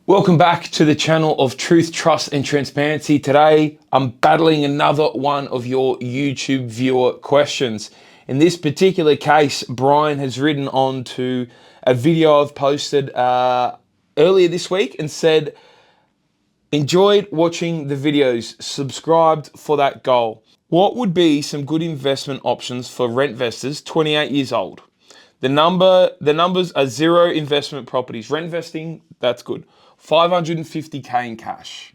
Welcome back to the channel of Truth, Trust and Transparency. Today, I'm battling another one of your YouTube viewer questions. In this particular case, Brian has written on to a video I've posted earlier this week and said, enjoyed watching the videos, subscribed for that goal. What would be some good investment options for rentvestors 28 years old? The numbers are zero investment properties. Rentvesting, that's good. 550K in cash.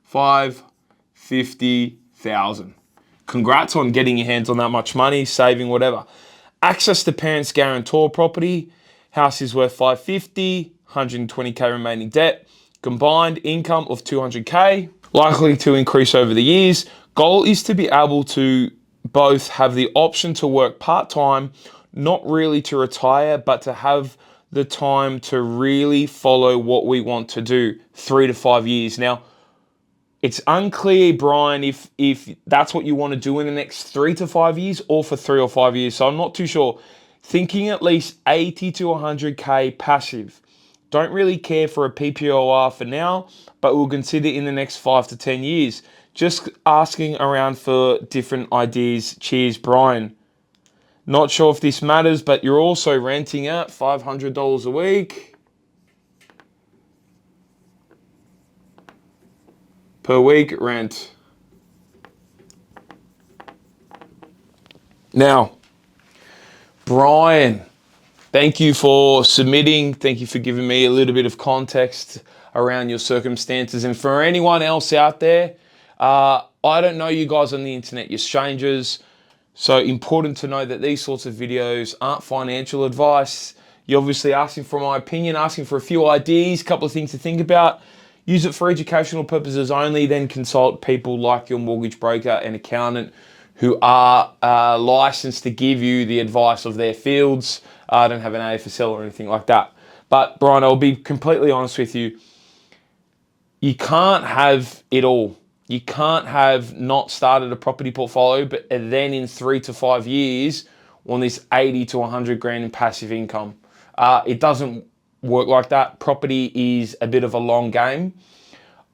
550,000. Congrats on getting your hands on that much money, saving whatever. Access to parents' guarantor property. House is worth 550, 120K remaining debt. Combined income of 200K, likely to increase over the years. Goal is to be able to both have the option to work part-time, not really to retire, but to have the time to really follow what we want to do 3 to 5 years. Now, it's unclear, Brian, if that's what you want to do in the next 3 to 5 years or for 3 or 5 years. So I'm not too sure. Thinking at least 80 to 100K passive. Don't really care for a PPOR for now, but we'll consider in the next 5 to 10 years. Just asking around for different ideas. Cheers, Brian. Not sure if this matters, but you're also renting at $500 a week. Per week rent. Now, Brian, thank you for submitting. Thank you for giving me a little bit of context around your circumstances. And for anyone else out there, I don't know you guys on the internet, you're strangers. So important to know that these sorts of videos aren't financial advice. You're obviously asking for my opinion, asking for a few ideas, a couple of things to think about. Use it for educational purposes only, then consult people like your mortgage broker and accountant who are licensed to give you the advice of their fields. I don't have an AFSL or anything like that. But Brian, I'll be completely honest with you. You can't have it all. You can't have not started a property portfolio, but then in 3 to 5 years on this 80 to 100 grand in passive income. It doesn't work like that. Property is a bit of a long game.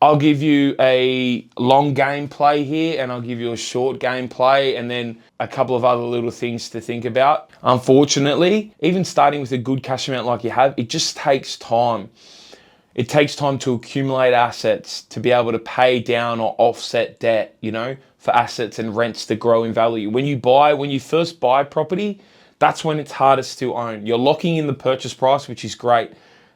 I'll give you a long game play here and I'll give you a short game play and then a couple of other little things to think about. Unfortunately, even starting with a good cash amount like you have, it just takes time. It takes time to accumulate assets to be able to pay down or offset debt, for assets and rents to grow in value. When you first buy property, that's when it's hardest to own. You're locking in the purchase price, which is great.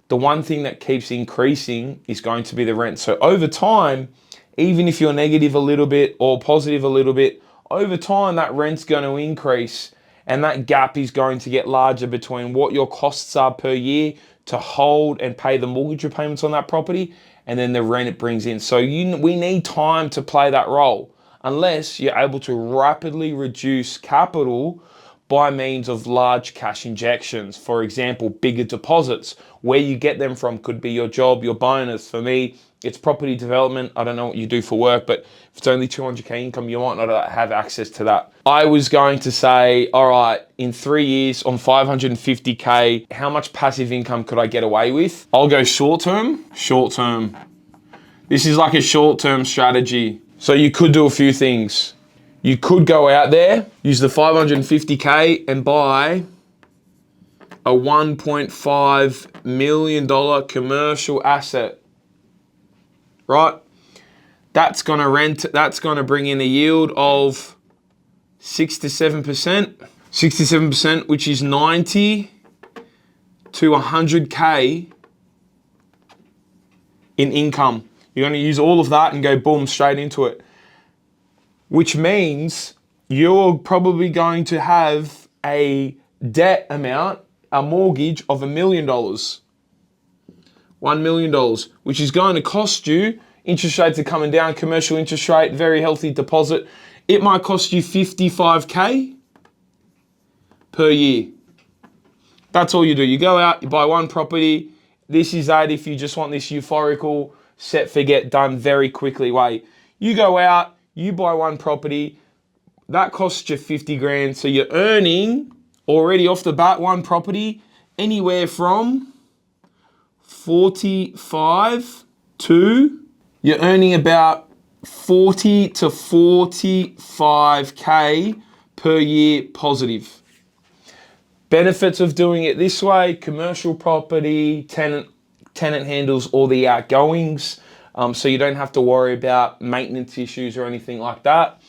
The one thing that keeps increasing is going to be the rent. So over time, even if you're negative a little bit or positive a little bit, over time that rent's going to increase and that gap is going to get larger between what your costs are per year to hold and pay the mortgage repayments on that property and then the rent it brings in. So we need time to play that role unless you're able to rapidly reduce capital by means of large cash injections. For example, bigger deposits. Where you get them from could be your job, your bonus. For me, it's property development. I don't know what you do for work, but if it's only 200K income, you might not have access to that. I was going to say, all right, in 3 years on 550K, how much passive income could I get away with? I'll go short term. Short term. This is like a short-term strategy. So you could do a few things. You could go out there, use the 550K and buy a $1.5 million commercial asset, right? That's gonna bring in a yield of 6 to 7%. 6 to 7%, which is 90 to 100K in income. You're gonna use all of that and go boom, straight into it. Which means you're probably going to have a debt amount, a mortgage of $1 million. $1 million, which is going to cost you, interest rates are coming down, commercial interest rate, very healthy deposit. It might cost you 55K per year. That's all you do. You go out, you buy one property. This is that if you just want this euphorical, set, forget, done very quickly way. You go out, you buy one property, that costs you 50 grand. So you're earning already off the bat one property anywhere from 45 to, you're earning about 40 to 45K per year positive. Benefits of doing it this way: commercial property, tenant handles all the outgoings, so you don't have to worry about maintenance issues or anything like that.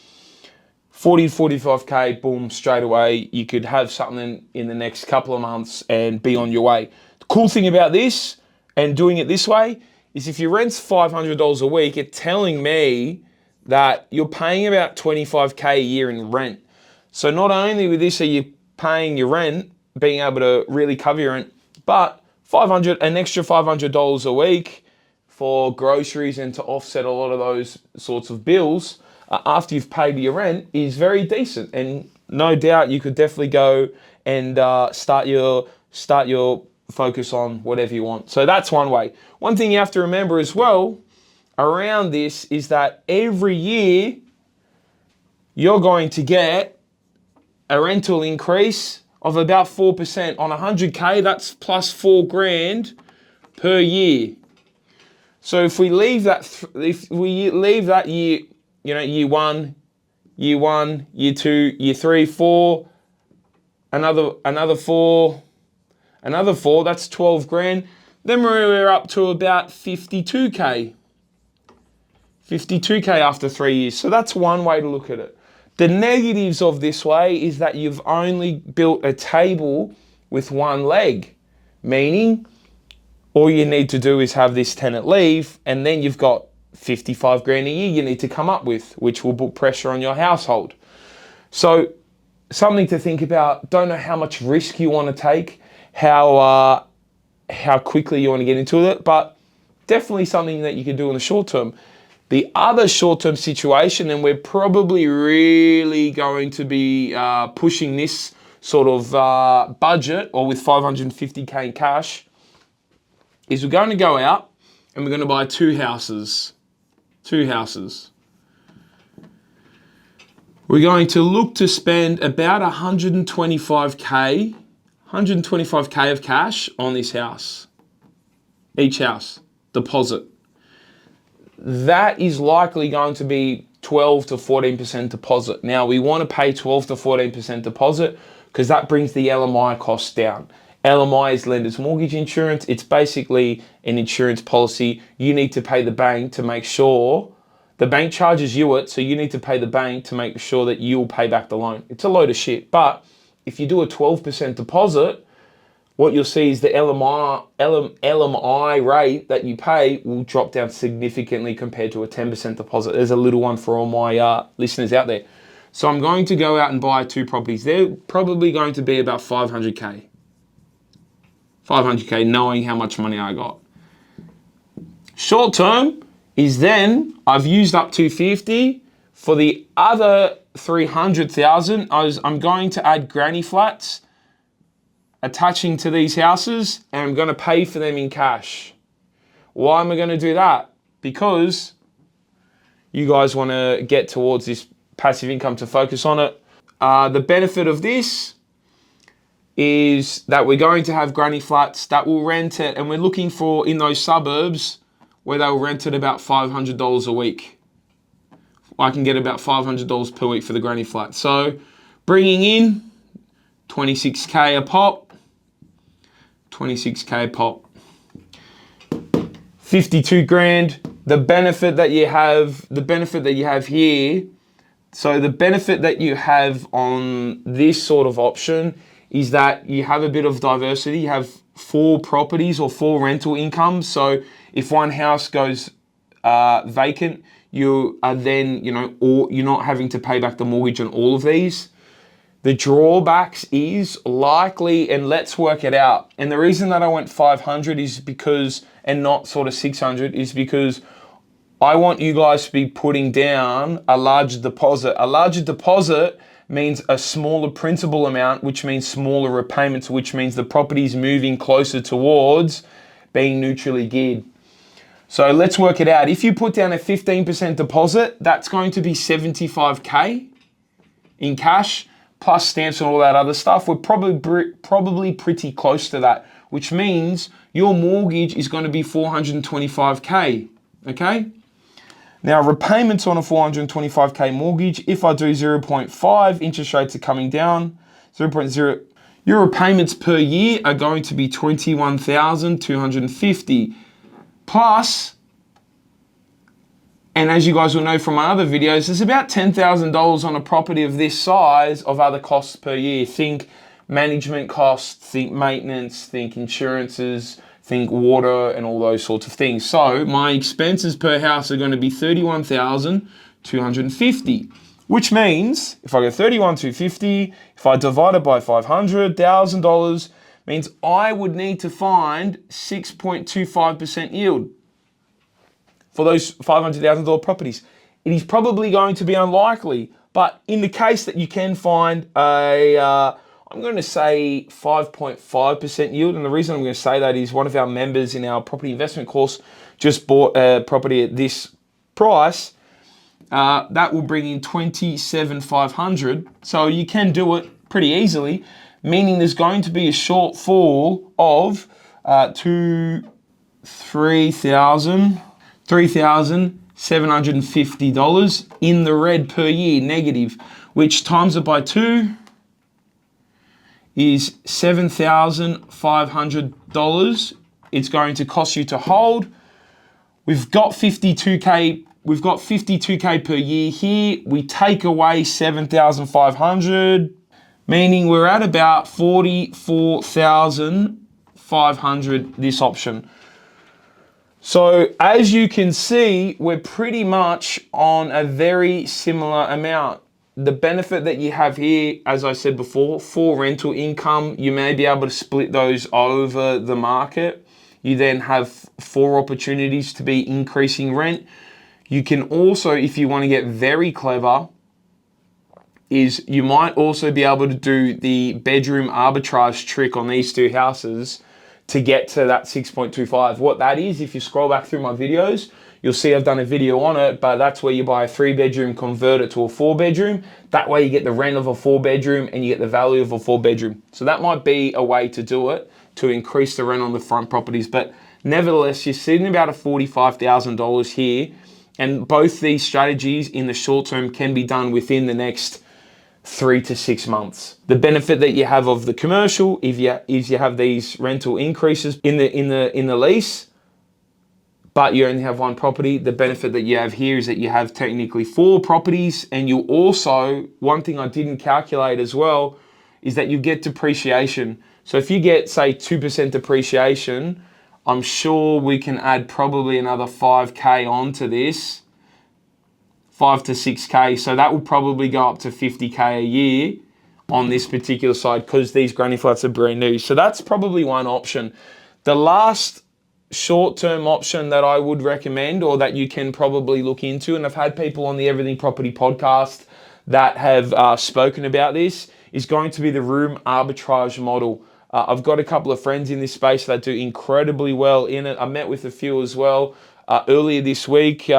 40 to 45K, boom, straight away. You could have something in the next couple of months and be on your way. The cool thing about this and doing it this way is if your rent's $500 a week, it's telling me that you're paying about 25K a year in rent. So not only with this are you paying your rent, being able to really cover your rent, but an extra $500 a week for groceries and to offset a lot of those sorts of bills after you've paid your rent is very decent. And no doubt you could definitely go and start your focus on whatever you want. So that's one way. One thing you have to remember as well around this is that every year you're going to get a rental increase of about 4%. On 100K, that's plus $4,000 per year. So if we leave that, year, year one, year two, year three, four, another four, that's $12,000. Then we're up to about 52K. 52K after 3 years. So that's one way to look at it. The negatives of this way is that you've only built a table with one leg, meaning all you need to do is have this tenant leave, and then you've got $55,000 a year you need to come up with, which will put pressure on your household. So something to think about. Don't know how much risk you want to take, how quickly you want to get into it, but definitely something that you can do in the short term. The other short-term situation, and we're probably really going to be pushing this sort of budget, or with 550K in cash, is we're going to go out and we're going to buy two houses. We're going to look to spend about 125K of cash on this house. Each house, deposit. That is likely going to be 12 to 14% deposit. Now, we want to pay 12 to 14% deposit because that brings the LMI costs down. LMI is lender's mortgage insurance. It's basically an insurance policy. You need to pay the bank to make sure, the bank charges you it, so you need to pay the bank to make sure that you'll pay back the loan. It's a load of shit. But if you do a 12% deposit, what you'll see is the LMI rate that you pay will drop down significantly compared to a 10% deposit. There's a little one for all my listeners out there. So I'm going to go out and buy two properties. They're probably going to be about 500K. 500K, knowing how much money I got. Short term is then I've used up 250. For the other 300,000, I'm going to add granny flats attaching to these houses, and I'm going to pay for them in cash. Why am I going to do that? Because you guys want to get towards this passive income to focus on it. The benefit of this is that we're going to have granny flats that will rent it, and we're looking for in those suburbs where they'll rent it about $500 a week. I can get about $500 per week for the granny flat. So bringing in 26K a pop. 26K a pop. 52,000. The benefit that you have here. So the benefit that you have on this sort of option is that you have a bit of diversity. You have 4 properties or 4 rental incomes. So if one house goes vacant, you are then, you're not having to pay back the mortgage on all of these. The drawbacks is likely, and let's work it out. And the reason that I went 500 is because, and not sort of 600, is because I want you guys to be putting down a larger deposit. A larger deposit means a smaller principal amount, which means smaller repayments, which means the property is moving closer towards being neutrally geared. So let's work it out. If you put down a 15% deposit, that's going to be 75K in cash, plus stamps and all that other stuff. We're probably pretty close to that. which means your mortgage is going to be 425K, okay? Now, repayments on a 425K mortgage, if I do 0.5, interest rates are coming down, 0.0, your repayments per year are going to be 21,250 plus, and as you guys will know from my other videos, there's about $10,000 on a property of this size of other costs per year. Think management costs, think maintenance, think insurances, think water and all those sorts of things. So my expenses per house are going to be 31,250, which means if I go 31,250, if I divide it by $500,000, means I would need to find 6.25% yield for those $500,000 properties. It is probably going to be unlikely, but in the case that you can find I'm going to say 5.5% yield. And the reason I'm going to say that is one of our members in our property investment course just bought a property at this price. That will bring in 27,500. So you can do it pretty easily, meaning there's going to be a shortfall of $3,750 in the red per year, negative, which times it by 2 is $7,500. It's going to cost you to hold. We've got 52K per year here. We take away 7,500, meaning we're at about 44,500 this option. So as you can see, we're pretty much on a very similar amount. The benefit that you have here, as I said before, for rental income, you may be able to split those over the market. You then have 4 opportunities to be increasing rent. You can also, if you want to get very clever, is you might also be able to do the bedroom arbitrage trick on these 2 houses to get to that 6.25. What that is, if you scroll back through my videos, you'll see I've done a video on it, but that's where you buy a 3-bedroom, convert it to a 4-bedroom. That way you get the rent of a 4-bedroom and you get the value of a 4-bedroom. So that might be a way to do it, to increase the rent on the front properties. But nevertheless, you're sitting about a $45,000 here, and both these strategies in the short term can be done within the next 3 to 6 months. The benefit that you have of the commercial, is you have these rental increases in the lease, but you only have 1 property. The benefit that you have here is that you have technically 4 properties, and you also, one thing I didn't calculate as well, is that you get depreciation. So if you get, say, 2% depreciation, I'm sure we can add probably another 5K onto this, 5 to 6K. So that will probably go up to 50K a year on this particular side because these granny flats are brand new. So that's probably one option. The last short-term option that I would recommend, or that you can probably look into, and I've had people on the Everything Property podcast that have spoken about this, is going to be the room arbitrage model. I've got a couple of friends in this space that do incredibly well in it. I met with a few as well earlier this week.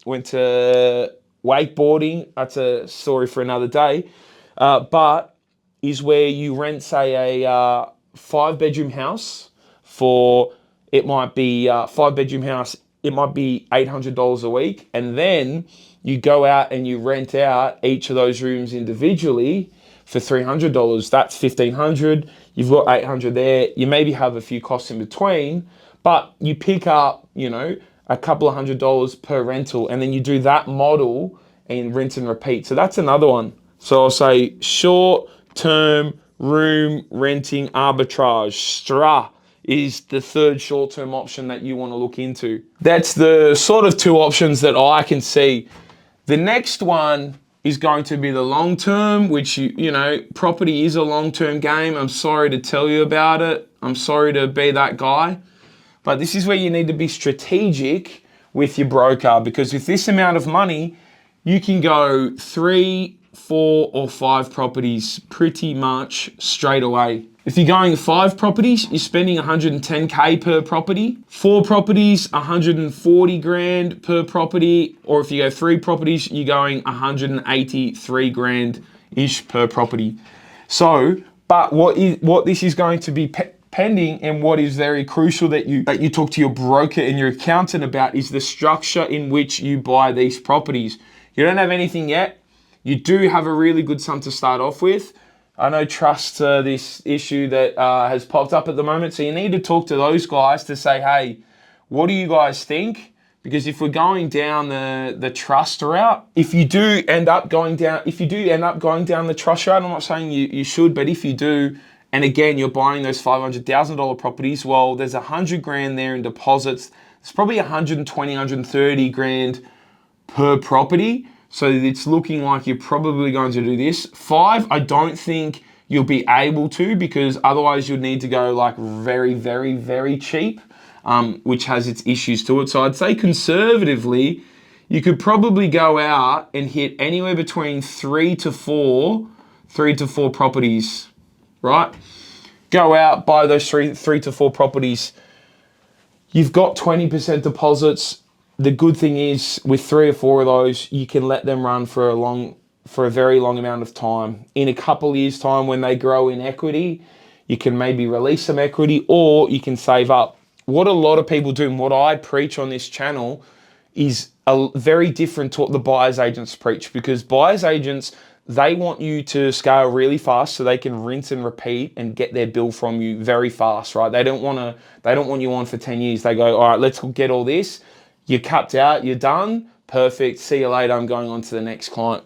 Went to wakeboarding. That's a story for another day. But is where you rent, say, a 5-bedroom house for, it might be a 5-bedroom house, it might be $800 a week. And then you go out and you rent out each of those rooms individually for $300. That's $1,500. You've got $800 there. You maybe have a few costs in between, but you pick up, a couple of $100 per rental, and then you do that model and rinse and repeat. So that's another one. So I'll say short-term room renting arbitrage. STRA is the third short-term option that you want to look into. That's the sort of 2 options that I can see. The next one is going to be the long-term, which, property is a long-term game. I'm sorry to tell you about it. I'm sorry to be that guy. But this is where you need to be strategic with your broker, because with this amount of money, you can go 3, 4, or 5 properties pretty much straight away. If you're going 5 properties, you're spending 110K per property. 4 properties, 140 grand per property. Or if you go 3 properties, you're going 183 grand-ish per property. So, but what this is going to be pending. And what is very crucial that you talk to your broker and your accountant about is the structure in which you buy these properties. You don't have anything yet. You do have a really good sum to start off with. I know trust this issue that has popped up at the moment. So you need to talk to those guys to say, hey, what do you guys think? Because if we're going down the trust route, if you do end up going down the trust route, I'm not saying you should, but if you do, and again, you're buying those $500,000 properties, well, there's 100 grand there in deposits. It's probably 120, 130 grand per property. So it's looking like you're probably going to do this. 5, I don't think you'll be able to, because otherwise you'd need to go like very, very, very cheap. Which has its issues to it. So I'd say conservatively, you could probably go out and hit anywhere between 3 to 4 properties, right? Go out, buy those three to four properties. You've got 20% deposits. The good thing is with 3 or 4 of those, you can let them run for a very long amount of time. In a couple of years' time, when they grow in equity, you can maybe release some equity, or you can save up. What a lot of people do, and what I preach on this channel, is very different to what the buyer's agents preach, because buyer's agents, they want you to scale really fast so they can rinse and repeat and get their bill from you very fast, right? They don't want you on for 10 years. They go, all right, let's get all this. You're capped out, you're done, perfect, see you later, I'm going on to the next client.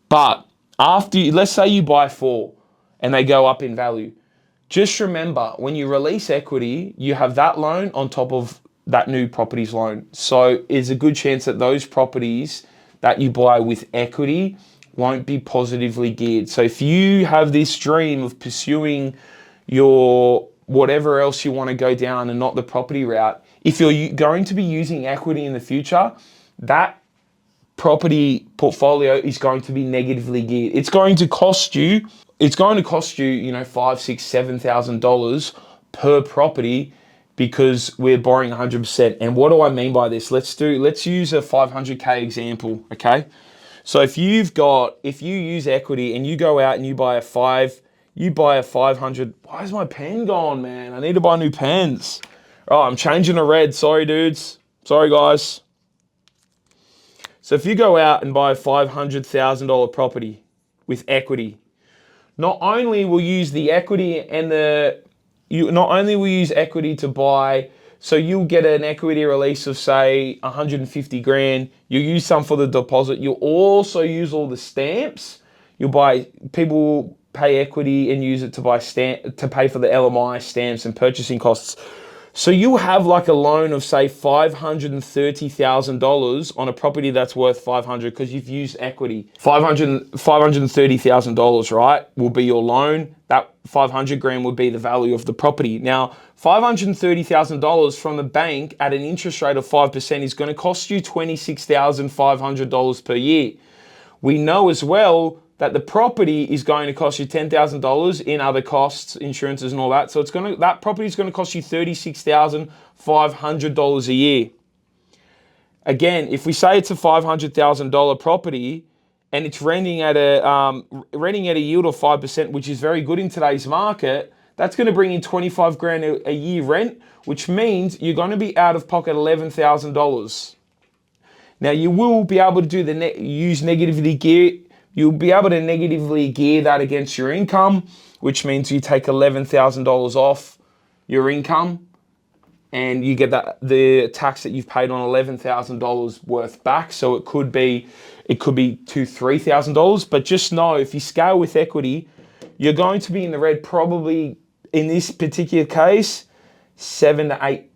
But let's say you buy 4 and they go up in value. Just remember, when you release equity, you have that loan on top of that new property's loan. So it's a good chance that those properties that you buy with equity won't be positively geared. So if you have this dream of pursuing your whatever else you want to go down and not the property route, if you're going to be using equity in the future, that property portfolio is going to be negatively geared. It's going to cost you, $5,000, $6,000, $7,000 per property, because we're borrowing 100%. And what do I mean by this? Let's use a 500K example, okay? So if you use equity and you go out and you buy a 500, why is my pen gone, man? I need to buy new pens. Oh, I'm changing to red. Sorry, dudes. Sorry, guys. So if you go out and buy a $500,000 property with equity, not only will you use the equity to buy, so you'll get an equity release of say 150 grand. You'll use some for the deposit. You'll also use all the stamps. People pay equity and use it to pay for the LMI stamps and purchasing costs. So you have like a loan of say $530,000 on a property that's worth 500 because you've used equity. $530,000, right, will be your loan. That 500 grand would be the value of the property. Now, $530,000 from the bank at an interest rate of 5% is going to cost you $26,500 per year. We know as well that the property is going to cost you $10,000 in other costs, insurances and all that. So that property is going to cost you $36,500 a year. Again, if we say it's a $500,000 property and it's renting at a yield of 5%, which is very good in today's market, that's going to bring in 25 grand a year rent, which means you're going to be out of pocket $11,000. Now you will be able to do You'll be able to negatively gear that against your income, which means you take $11,000 off your income and you get the tax that you've paid on $11,000 worth back. So it could be $2,000, $3,000. But just know, if you scale with equity, you're going to be in the red probably in this particular case, 6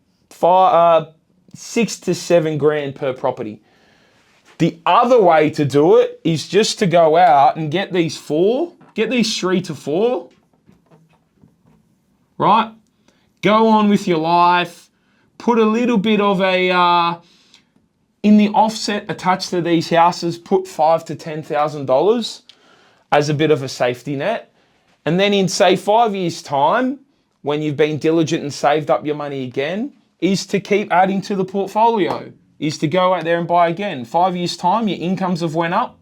to 7 grand per property. The other way to do it is just to go out and get these 3 to 4, right? Go on with your life, put a little bit of in the offset attached to these houses, put $5,000 to $10,000 as a bit of a safety net. And then in say 5 years' time, when you've been diligent and saved up your money again, is to keep adding to the portfolio. Is to go out there and buy again. 5 years' time, your incomes have went up.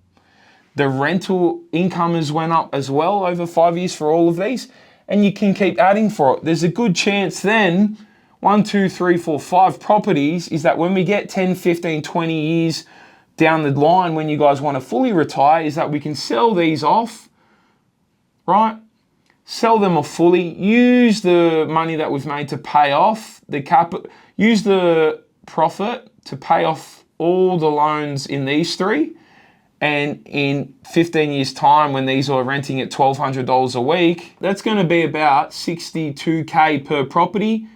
The rental income has went up as well over 5 years for all of these. and you can keep adding for it. There's a good chance then, 1, 2, 3, 4, 5 properties, is that when we get 10, 15, 20 years down the line, when you guys want to fully retire, is that we can sell these off, right? Sell them off fully, use the money that we've made to pay off the capital, use the profit to pay off all the loans in these three. And in 15 years time, when these are renting at $1,200 a week, that's going to be about $62K per property.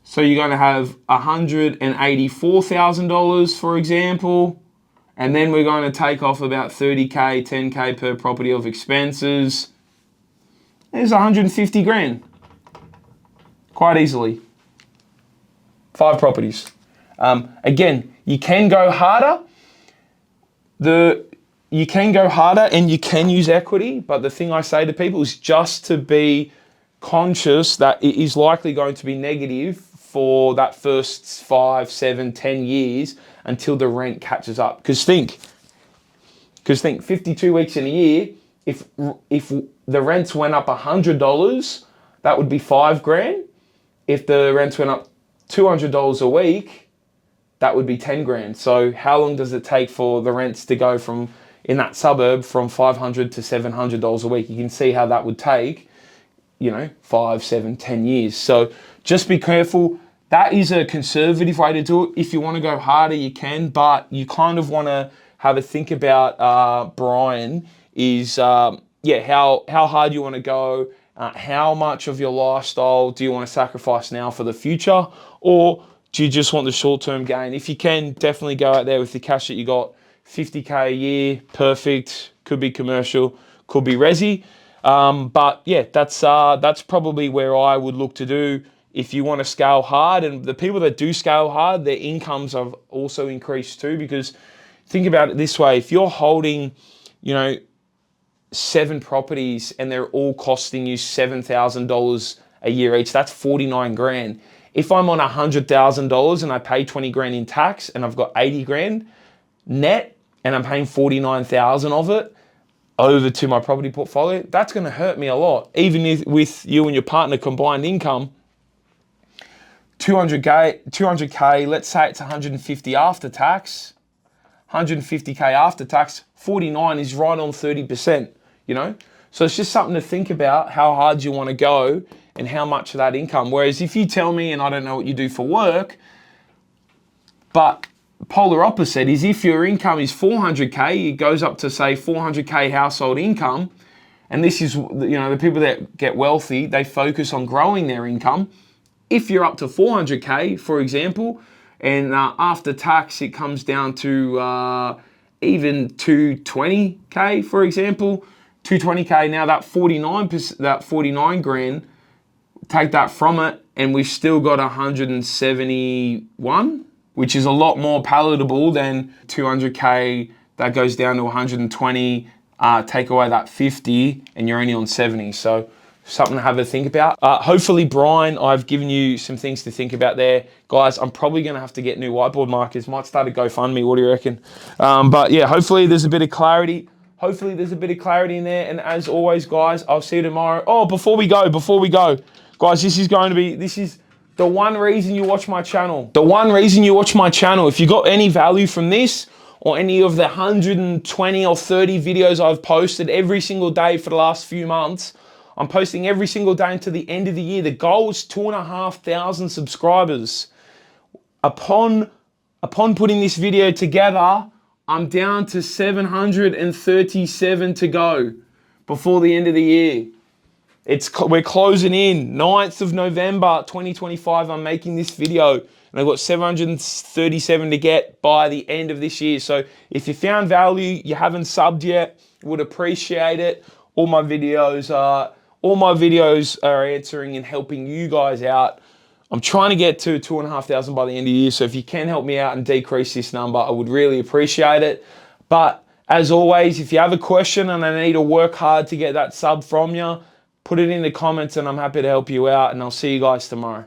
So you're going to have $184,000, for example. And then we're going to take off about 30K, 10K per property of expenses. There's 150 grand. Quite easily. 5 properties. Again, you can go harder. You can go harder and you can use equity, but the thing I say to people is just to be conscious that it is likely going to be negative for that first 5, 7, 10 years until the rent catches up. Because think 52 weeks in a year, if the rents went up $100, that would be 5 grand. If the rents went up $200 a week, that would be 10 grand. So how long does it take for the rents to go from, in that suburb, from $500 to $700 a week? You can see how that would take, 5, 7, 10 years. So just be careful. That is a conservative way to do it. If you want to go harder, you can, but you kind of want to have a think about, Brian, is, how hard you want to go, how much of your lifestyle do you want to sacrifice now for the future, or do you just want the short-term gain? If you can, definitely go out there with the cash that you got. 50K a year, perfect. Could be commercial, could be resi. But yeah, that's probably where I would look to do if you want to scale hard. And the people that do scale hard, their incomes have also increased too. Because think about it this way: if you're holding, 7 properties and they're all costing you $7,000 a year each, that's 49 grand. If I'm on $100,000 and I pay 20 grand in tax and I've got 80 grand net and I'm paying 49,000 of it over to my property portfolio, that's going to hurt me a lot. Even if with you and your partner combined income, 200K, let's say it's 150 after tax, 150K after tax, 49 is right on 30%, So it's just something to think about, how hard you want to go and how much of that income. Whereas if you tell me, and I don't know what you do for work, but polar opposite is if your income is 400K, it goes up to say 400K household income. And this is, the people that get wealthy, they focus on growing their income. If you're up to 400K, for example, and after tax, it comes down to even 220K, for example, 220K. Now that 49 grand, take that from it, and we've still got 171, which is a lot more palatable than 200K that goes down to 120. Take away that 50, and you're only on 70. So something to have a think about. Hopefully, Brian, I've given you some things to think about there. Guys, I'm probably going to have to get new whiteboard markers. Might start a GoFundMe. What do you reckon? But yeah, hopefully there's a bit of clarity. Hopefully there's a bit of clarity in there. And as always, guys, I'll see you tomorrow. Oh, before we go, guys, this is the one reason you watch my channel. The one reason you watch my channel. If you got any value from this or any of the 120 or 30 videos I've posted every single day for the last few months, I'm posting every single day until the end of the year. The goal is 2,500 subscribers. Upon putting this video together, I'm down to 737 to go before the end of the year. We're closing in 9th of November 2025. I'm making this video, and I've got 737 to get by the end of this year. So if you found value, you haven't subbed yet, would appreciate it. All my videos are answering and helping you guys out. I'm trying to get to 2,500 by the end of the year. So if you can help me out and decrease this number, I would really appreciate it. But as always, if you have a question and I need to work hard to get that sub from you, put it in the comments and I'm happy to help you out, and I'll see you guys tomorrow.